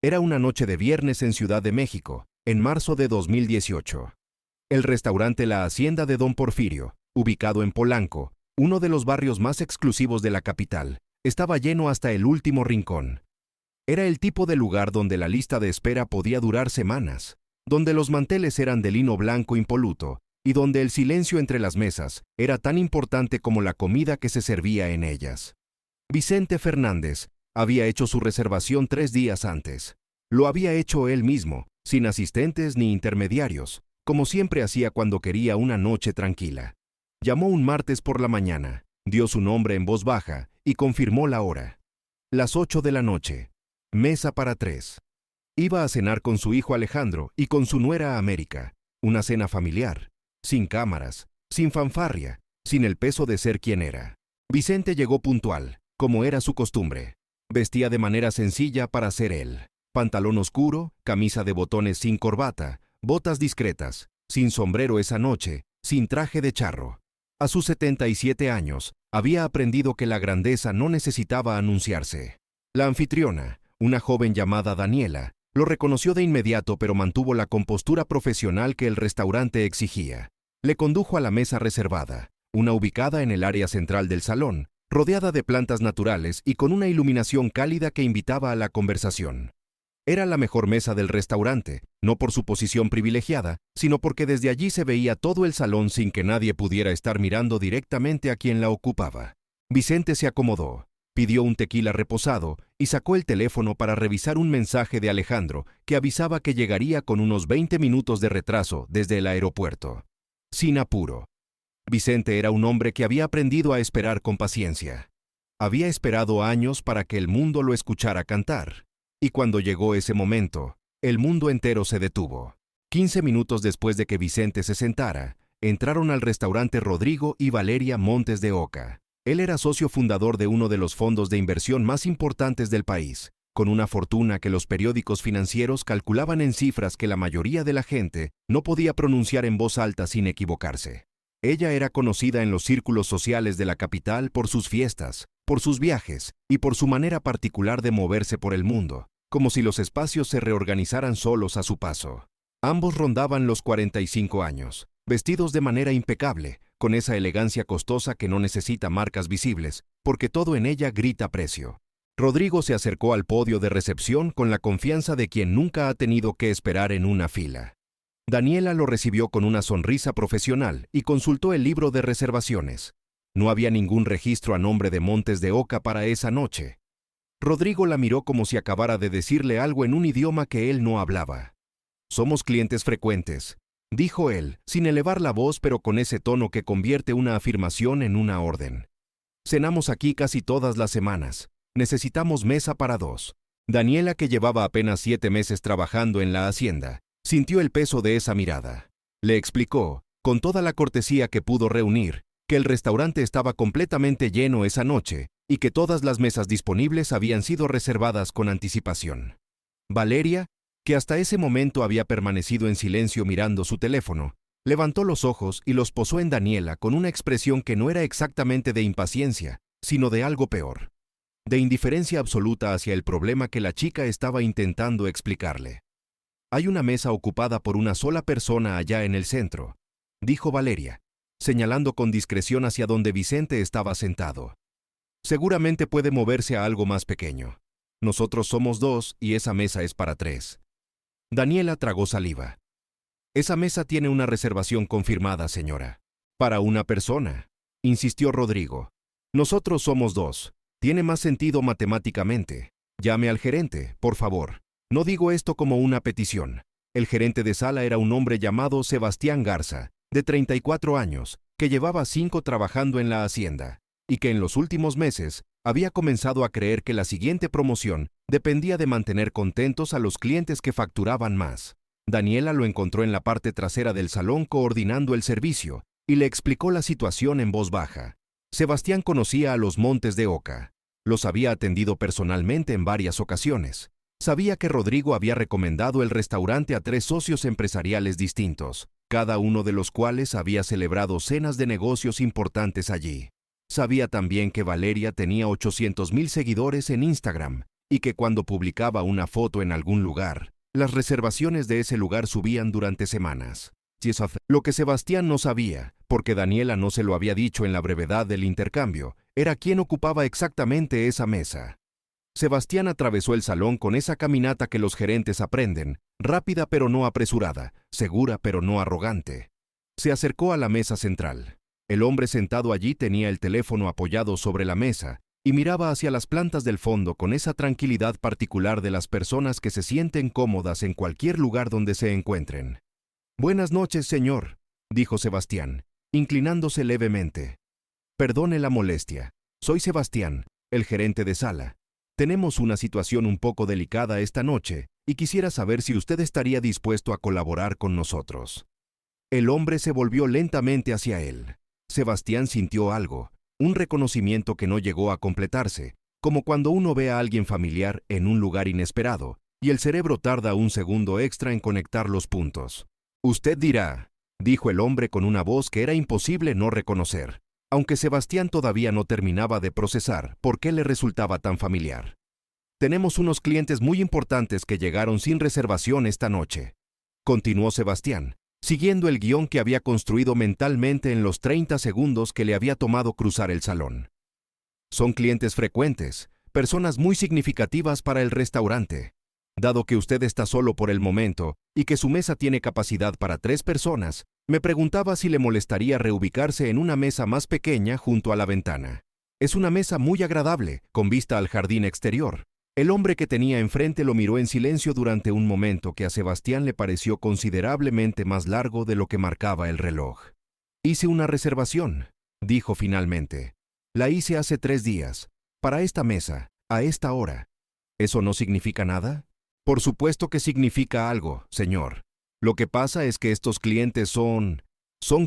Era una noche de viernes en Ciudad de México, en marzo de 2018. El restaurante La Hacienda de Don Porfirio, ubicado en Polanco, uno de los barrios más exclusivos de la capital, estaba lleno hasta el último rincón. Era el tipo de lugar donde la lista de espera podía durar semanas, donde los manteles eran de lino blanco impoluto y donde el silencio entre las mesas era tan importante como la comida que se servía en ellas. Vicente Fernández había hecho su reservación 3 días antes. Lo había hecho él mismo, sin asistentes ni intermediarios, como siempre hacía cuando quería una noche tranquila. Llamó un martes por la mañana, dio su nombre en voz baja y confirmó la hora. Las 8 de la noche. Mesa para 3. Iba a cenar con su hijo Alejandro y con su nuera América. Una cena familiar, sin cámaras, sin fanfarria, sin el peso de ser quien era. Vicente llegó puntual, como era su costumbre. Vestía de manera sencilla para ser él. Pantalón oscuro, camisa de botones sin corbata, botas discretas, sin sombrero esa noche, sin traje de charro. A sus 77 años, había aprendido que la grandeza no necesitaba anunciarse. La anfitriona, una joven llamada Daniela, lo reconoció de inmediato pero mantuvo la compostura profesional que el restaurante exigía. Le condujo a la mesa reservada, una ubicada en el área central del salón, rodeada de plantas naturales y con una iluminación cálida que invitaba a la conversación. Era la mejor mesa del restaurante, no por su posición privilegiada, sino porque desde allí se veía todo el salón sin que nadie pudiera estar mirando directamente a quien la ocupaba. Vicente se acomodó, pidió un tequila reposado y sacó el teléfono para revisar un mensaje de Alejandro que avisaba que llegaría con unos 20 minutos de retraso desde el aeropuerto. Sin apuro. Vicente era un hombre que había aprendido a esperar con paciencia. Había esperado años para que el mundo lo escuchara cantar. Y cuando llegó ese momento, el mundo entero se detuvo. 15 minutos después de que Vicente se sentara, entraron al restaurante Rodrigo y Valeria Montes de Oca. Él era socio fundador de uno de los fondos de inversión más importantes del país, con una fortuna que los periódicos financieros calculaban en cifras que la mayoría de la gente no podía pronunciar en voz alta sin equivocarse. Ella era conocida en los círculos sociales de la capital por sus fiestas, por sus viajes y por su manera particular de moverse por el mundo, como si los espacios se reorganizaran solos a su paso. Ambos rondaban los 45 años, vestidos de manera impecable, con esa elegancia costosa que no necesita marcas visibles, porque todo en ella grita precio. Rodrigo se acercó al podio de recepción con la confianza de quien nunca ha tenido que esperar en una fila. Daniela lo recibió con una sonrisa profesional y consultó el libro de reservaciones. No había ningún registro a nombre de Montes de Oca para esa noche. Rodrigo la miró como si acabara de decirle algo en un idioma que él no hablaba. «Somos clientes frecuentes», dijo él, sin elevar la voz pero con ese tono que convierte una afirmación en una orden. «Cenamos aquí casi todas las semanas. Necesitamos mesa para 2». Daniela, que llevaba apenas 7 meses trabajando en la hacienda, sintió el peso de esa mirada. Le explicó, con toda la cortesía que pudo reunir, que el restaurante estaba completamente lleno esa noche y que todas las mesas disponibles habían sido reservadas con anticipación. Valeria, que hasta ese momento había permanecido en silencio mirando su teléfono, levantó los ojos y los posó en Daniela con una expresión que no era exactamente de impaciencia, sino de algo peor, de indiferencia absoluta hacia el problema que la chica estaba intentando explicarle. «Hay una mesa ocupada por una sola persona allá en el centro», dijo Valeria, señalando con discreción hacia donde Vicente estaba sentado. «Seguramente puede moverse a algo más pequeño. Nosotros somos 2 y esa mesa es para 3». Daniela tragó saliva. «Esa mesa tiene una reservación confirmada, señora. Para una persona», insistió Rodrigo. «Nosotros somos 2. Tiene más sentido matemáticamente. Llame al gerente, por favor. No digo esto como una petición». El gerente de sala era un hombre llamado Sebastián Garza, de 34 años, que llevaba 5 trabajando en la hacienda, y que en los últimos meses había comenzado a creer que la siguiente promoción dependía de mantener contentos a los clientes que facturaban más. Daniela lo encontró en la parte trasera del salón coordinando el servicio, y le explicó la situación en voz baja. Sebastián conocía a los Montes de Oca. Los había atendido personalmente en varias ocasiones. Sabía que Rodrigo había recomendado el restaurante a 3 socios empresariales distintos, cada uno de los cuales había celebrado cenas de negocios importantes allí. Sabía también que Valeria tenía 800,000 seguidores en Instagram y que cuando publicaba una foto en algún lugar, las reservaciones de ese lugar subían durante semanas. Lo que Sebastián no sabía, porque Daniela no se lo había dicho en la brevedad del intercambio, era quién ocupaba exactamente esa mesa. Sebastián atravesó el salón con esa caminata que los gerentes aprenden, rápida pero no apresurada, segura pero no arrogante. Se acercó a la mesa central. El hombre sentado allí tenía el teléfono apoyado sobre la mesa y miraba hacia las plantas del fondo con esa tranquilidad particular de las personas que se sienten cómodas en cualquier lugar donde se encuentren. «Buenas noches, señor», dijo Sebastián, inclinándose levemente. «Perdone la molestia. Soy Sebastián, el gerente de sala. Tenemos una situación un poco delicada esta noche y quisiera saber si usted estaría dispuesto a colaborar con nosotros». El hombre se volvió lentamente hacia él. Sebastián sintió algo, un reconocimiento que no llegó a completarse, como cuando uno ve a alguien familiar en un lugar inesperado, y el cerebro tarda un segundo extra en conectar los puntos. «Usted dirá», dijo el hombre con una voz que era imposible no reconocer, aunque Sebastián todavía no terminaba de procesar por qué le resultaba tan familiar. «Tenemos unos clientes muy importantes que llegaron sin reservación esta noche», continuó Sebastián, siguiendo el guión que había construido mentalmente en los 30 segundos que le había tomado cruzar el salón. «Son clientes frecuentes, personas muy significativas para el restaurante. Dado que usted está solo por el momento y que su mesa tiene capacidad para 3 personas, me preguntaba si le molestaría reubicarse en una mesa más pequeña junto a la ventana. Es una mesa muy agradable, con vista al jardín exterior». El hombre que tenía enfrente lo miró en silencio durante un momento que a Sebastián le pareció considerablemente más largo de lo que marcaba el reloj. «Hice una reservación», dijo finalmente. «La hice hace 3 días, para esta mesa, a esta hora. ¿Eso no significa nada?» «Por supuesto que significa algo, señor. Lo que pasa es que estos clientes son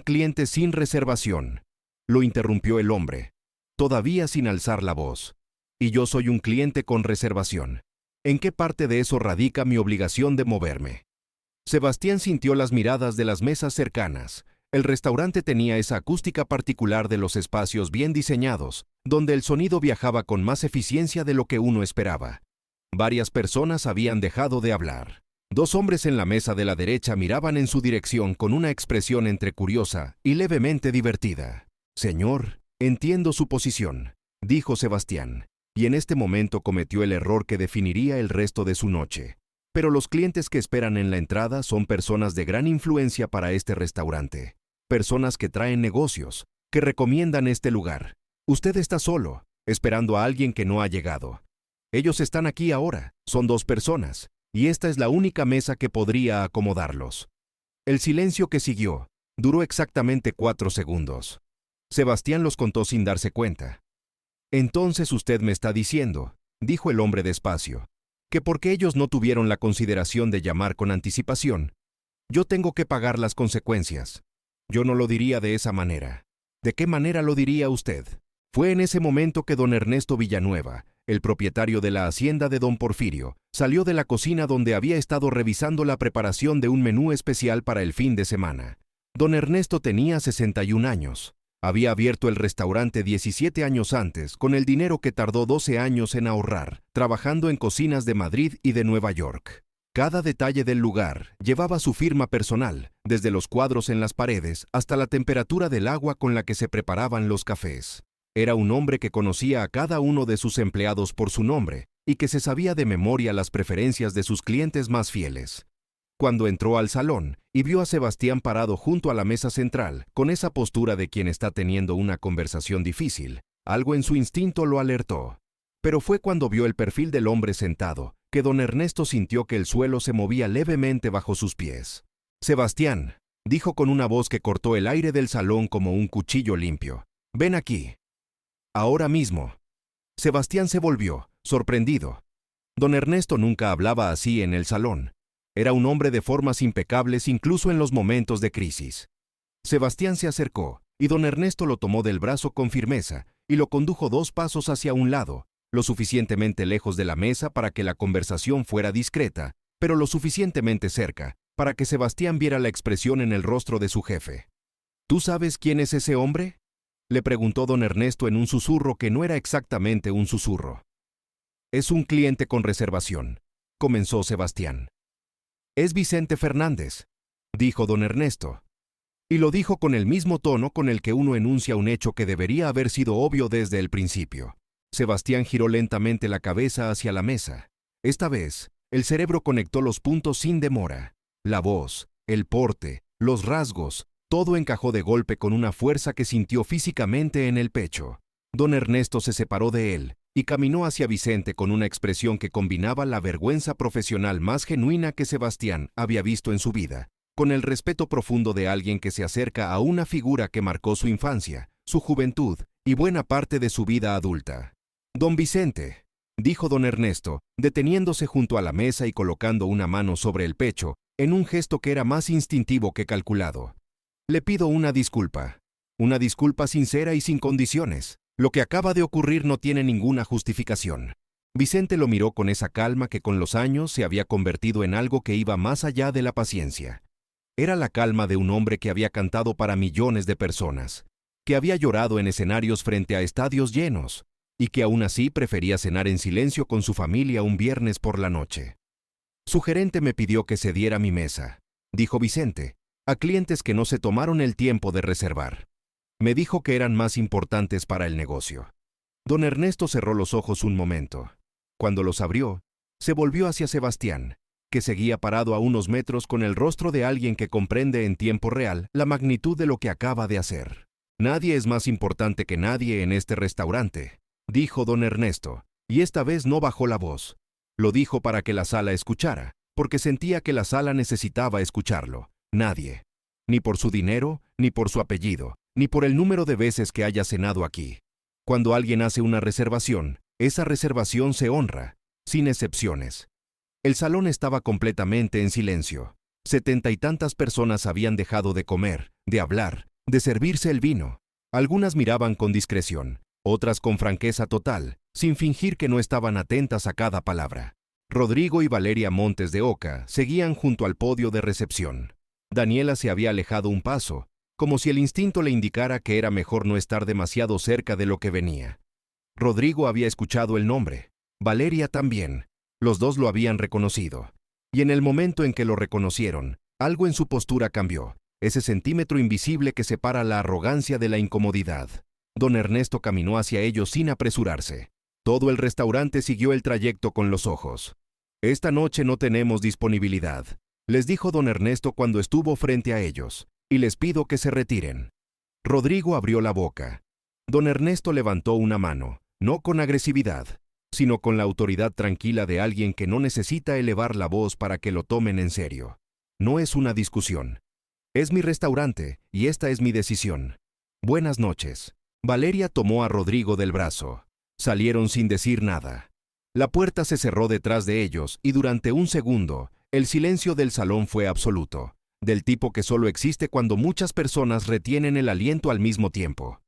clientes sin reservación», lo interrumpió el hombre, todavía sin alzar la voz. «Y yo soy un cliente con reservación. ¿En qué parte de eso radica mi obligación de moverme?» Sebastián sintió las miradas de las mesas cercanas. El restaurante tenía esa acústica particular de los espacios bien diseñados, donde el sonido viajaba con más eficiencia de lo que uno esperaba. Varias personas habían dejado de hablar. 2 hombres en la mesa de la derecha miraban en su dirección con una expresión entre curiosa y levemente divertida. «Señor, entiendo su posición», dijo Sebastián. Y en este momento cometió el error que definiría el resto de su noche. Pero los clientes que esperan en la entrada son personas de gran influencia para este restaurante. Personas que traen negocios, que recomiendan este lugar. Usted está solo, esperando a alguien que no ha llegado. Ellos están aquí ahora, son 2 personas, y esta es la única mesa que podría acomodarlos. El silencio que siguió duró exactamente 4 segundos. Sebastián los contó sin darse cuenta. «Entonces usted me está diciendo», dijo el hombre despacio, «que porque ellos no tuvieron la consideración de llamar con anticipación, yo tengo que pagar las consecuencias. Yo no lo diría de esa manera. ¿De qué manera lo diría usted?» Fue en ese momento que don Ernesto Villanueva, el propietario de la hacienda de don Porfirio, salió de la cocina donde había estado revisando la preparación de un menú especial para el fin de semana. Don Ernesto tenía 61 años. Había abierto el restaurante 17 años antes, con el dinero que tardó 12 años en ahorrar, trabajando en cocinas de Madrid y de Nueva York. Cada detalle del lugar llevaba su firma personal, desde los cuadros en las paredes hasta la temperatura del agua con la que se preparaban los cafés. Era un hombre que conocía a cada uno de sus empleados por su nombre y que se sabía de memoria las preferencias de sus clientes más fieles. Cuando entró al salón y vio a Sebastián parado junto a la mesa central, con esa postura de quien está teniendo una conversación difícil, algo en su instinto lo alertó. Pero fue cuando vio el perfil del hombre sentado, que don Ernesto sintió que el suelo se movía levemente bajo sus pies. «Sebastián», dijo con una voz que cortó el aire del salón como un cuchillo limpio, «ven aquí». «Ahora mismo». Sebastián se volvió, sorprendido. Don Ernesto nunca hablaba así en el salón. Era un hombre de formas impecables incluso en los momentos de crisis. Sebastián se acercó, y don Ernesto lo tomó del brazo con firmeza y lo condujo 2 pasos hacia un lado, lo suficientemente lejos de la mesa para que la conversación fuera discreta, pero lo suficientemente cerca para que Sebastián viera la expresión en el rostro de su jefe. «¿Tú sabes quién es ese hombre?», le preguntó don Ernesto en un susurro que no era exactamente un susurro. Es un cliente con reservación, comenzó Sebastián. Es Vicente Fernández, dijo don Ernesto. Y lo dijo con el mismo tono con el que uno enuncia un hecho que debería haber sido obvio desde el principio. Sebastián giró lentamente la cabeza hacia la mesa. Esta vez, el cerebro conectó los puntos sin demora. La voz, el porte, los rasgos, todo encajó de golpe con una fuerza que sintió físicamente en el pecho. Don Ernesto se separó de él y caminó hacia Vicente con una expresión que combinaba la vergüenza profesional más genuina que Sebastián había visto en su vida, con el respeto profundo de alguien que se acerca a una figura que marcó su infancia, su juventud y buena parte de su vida adulta. «Don Vicente», dijo don Ernesto, deteniéndose junto a la mesa y colocando una mano sobre el pecho, en un gesto que era más instintivo que calculado. «Le pido una disculpa sincera y sin condiciones. Lo que acaba de ocurrir no tiene ninguna justificación». Vicente lo miró con esa calma que con los años se había convertido en algo que iba más allá de la paciencia. Era la calma de un hombre que había cantado para millones de personas, que había llorado en escenarios frente a estadios llenos, y que aún así prefería cenar en silencio con su familia un viernes por la noche. «Su gerente me pidió que cediera mi mesa», dijo Vicente, «a clientes que no se tomaron el tiempo de reservar. Me dijo que eran más importantes para el negocio». Don Ernesto cerró los ojos un momento. Cuando los abrió, se volvió hacia Sebastián, que seguía parado a unos metros con el rostro de alguien que comprende en tiempo real la magnitud de lo que acaba de hacer. «Nadie es más importante que nadie en este restaurante», dijo don Ernesto, y esta vez no bajó la voz. Lo dijo para que la sala escuchara, porque sentía que la sala necesitaba escucharlo. Nadie. Ni por su dinero, ni por su apellido, ni por el número de veces que haya cenado aquí. Cuando alguien hace una reservación, esa reservación se honra, sin excepciones. El salón estaba completamente en silencio. 70 y tantas personas habían dejado de comer, de hablar, de servirse el vino. Algunas miraban con discreción, otras con franqueza total, sin fingir que no estaban atentas a cada palabra. Rodrigo y Valeria Montes de Oca seguían junto al podio de recepción. Daniela se había alejado un paso, como si el instinto le indicara que era mejor no estar demasiado cerca de lo que venía. Rodrigo había escuchado el nombre, Valeria también. Los dos lo habían reconocido. Y en el momento en que lo reconocieron, algo en su postura cambió, ese centímetro invisible que separa la arrogancia de la incomodidad. Don Ernesto caminó hacia ellos sin apresurarse. Todo el restaurante siguió el trayecto con los ojos. «Esta noche no tenemos disponibilidad», les dijo don Ernesto cuando estuvo frente a ellos, «y les pido que se retiren». Rodrigo abrió la boca. Don Ernesto levantó una mano, no con agresividad, sino con la autoridad tranquila de alguien que no necesita elevar la voz para que lo tomen en serio. «No es una discusión. Es mi restaurante y esta es mi decisión. Buenas noches». Valeria tomó a Rodrigo del brazo. Salieron sin decir nada. La puerta se cerró detrás de ellos y durante un segundo, el silencio del salón fue absoluto, del tipo que solo existe cuando muchas personas retienen el aliento al mismo tiempo.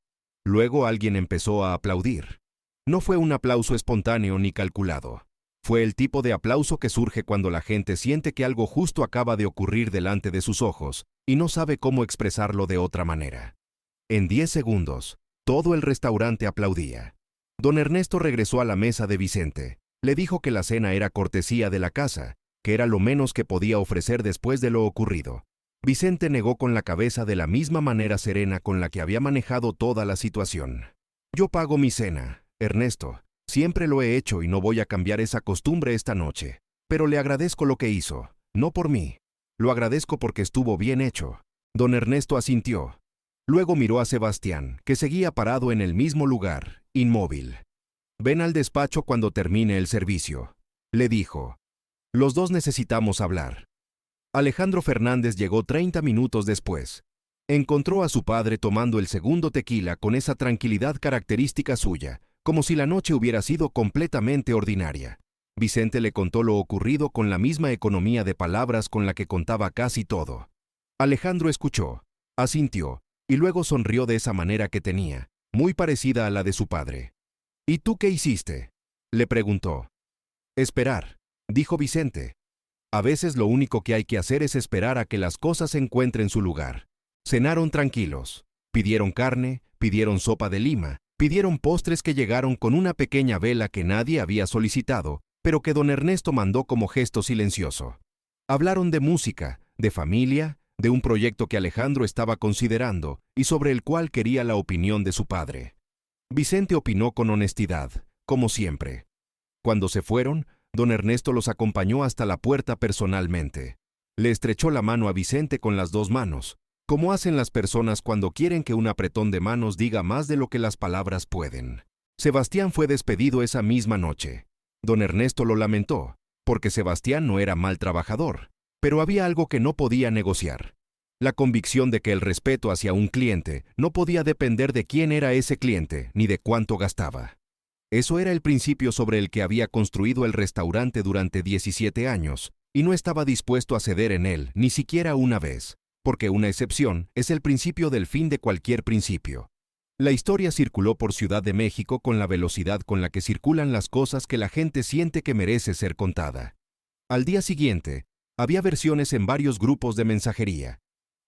Luego alguien empezó a aplaudir. No fue un aplauso espontáneo ni calculado. Fue el tipo de aplauso que surge cuando la gente siente que algo justo acaba de ocurrir delante de sus ojos y no sabe cómo expresarlo de otra manera. En 10 segundos, todo el restaurante aplaudía. Don Ernesto regresó a la mesa de Vicente. Le dijo que la cena era cortesía de la casa, que era lo menos que podía ofrecer después de lo ocurrido. Vicente negó con la cabeza de la misma manera serena con la que había manejado toda la situación. «Yo pago mi cena, Ernesto. Siempre lo he hecho y no voy a cambiar esa costumbre esta noche. Pero le agradezco lo que hizo, no por mí. Lo agradezco porque estuvo bien hecho». Don Ernesto asintió. Luego miró a Sebastián, que seguía parado en el mismo lugar, inmóvil. «Ven al despacho cuando termine el servicio», le dijo. «Los dos necesitamos hablar». Alejandro Fernández llegó 30 minutos después. Encontró a su padre tomando el segundo tequila con esa tranquilidad característica suya, como si la noche hubiera sido completamente ordinaria. Vicente le contó lo ocurrido con la misma economía de palabras con la que contaba casi todo. Alejandro escuchó, asintió, y luego sonrió de esa manera que tenía, muy parecida a la de su padre. «¿Y tú qué hiciste?», le preguntó. «Esperar», dijo Vicente. «A veces lo único que hay que hacer es esperar a que las cosas encuentren su lugar». Cenaron tranquilos. Pidieron carne, pidieron sopa de lima, Pidieron postres que llegaron con una pequeña vela que nadie había solicitado, pero que don Ernesto mandó como gesto silencioso. Hablaron de música, de familia, de un proyecto que Alejandro estaba considerando y sobre el cual quería la opinión de su padre. Vicente opinó con honestidad, como siempre. Cuando se fueron, don Ernesto los acompañó hasta la puerta personalmente. Le estrechó la mano a Vicente con las dos manos, como hacen las personas cuando quieren que un apretón de manos diga más de lo que las palabras pueden. Sebastián fue despedido esa misma noche. Don Ernesto lo lamentó, porque Sebastián no era mal trabajador, pero había algo que no podía negociar. La convicción de que el respeto hacia un cliente no podía depender de quién era ese cliente ni de cuánto gastaba. Eso era el principio sobre el que había construido el restaurante durante 17 años, y no estaba dispuesto a ceder en él ni siquiera una vez, porque una excepción es el principio del fin de cualquier principio. La historia circuló por Ciudad de México con la velocidad con la que circulan las cosas que la gente siente que merece ser contada. Al día siguiente, había versiones en varios grupos de mensajería.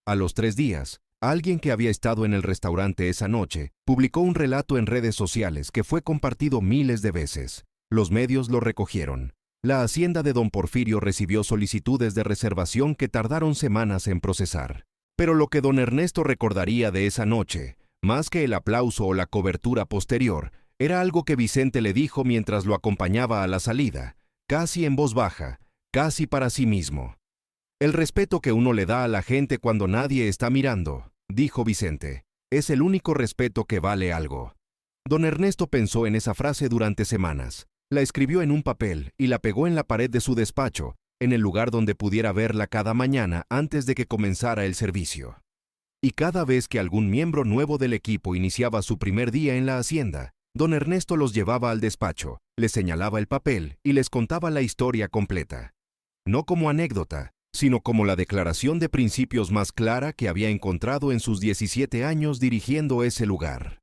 A los 3 días, alguien que había estado en el restaurante esa noche publicó un relato en redes sociales que fue compartido miles de veces. Los medios lo recogieron. La hacienda de don Porfirio recibió solicitudes de reservación que tardaron semanas en procesar. Pero lo que don Ernesto recordaría de esa noche, más que el aplauso o la cobertura posterior, era algo que Vicente le dijo mientras lo acompañaba a la salida, casi en voz baja, casi para sí mismo. El respeto que uno le da a la gente cuando nadie está mirando, dijo Vicente, es el único respeto que vale algo. Don Ernesto pensó en esa frase durante semanas. La escribió en un papel y la pegó en la pared de su despacho, en el lugar donde pudiera verla cada mañana antes de que comenzara el servicio. Y cada vez que algún miembro nuevo del equipo iniciaba su primer día en la hacienda, don Ernesto los llevaba al despacho, les señalaba el papel y les contaba la historia completa. No como anécdota, sino como la declaración de principios más clara que había encontrado en sus 17 años dirigiendo ese lugar.